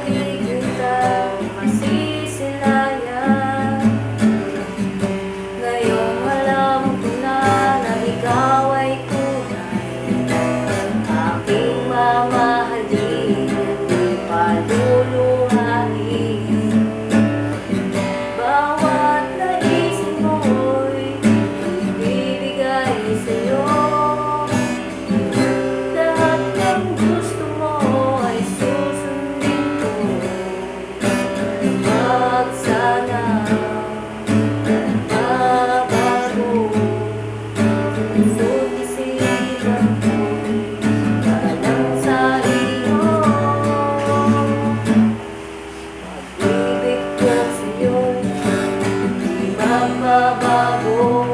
di kita masisilayan. Ngayong alam ko na ikaw ay tunay, aking mamahalin, paluluhain. Bawat naisip mo'y ibibigay sa'yo. Lahat ng gusto mo ay susundin ko. Wag sana mabago, puso't isipan ko'y walang sarili mo. Pag-ibig ko sa'yo'y di magbabago.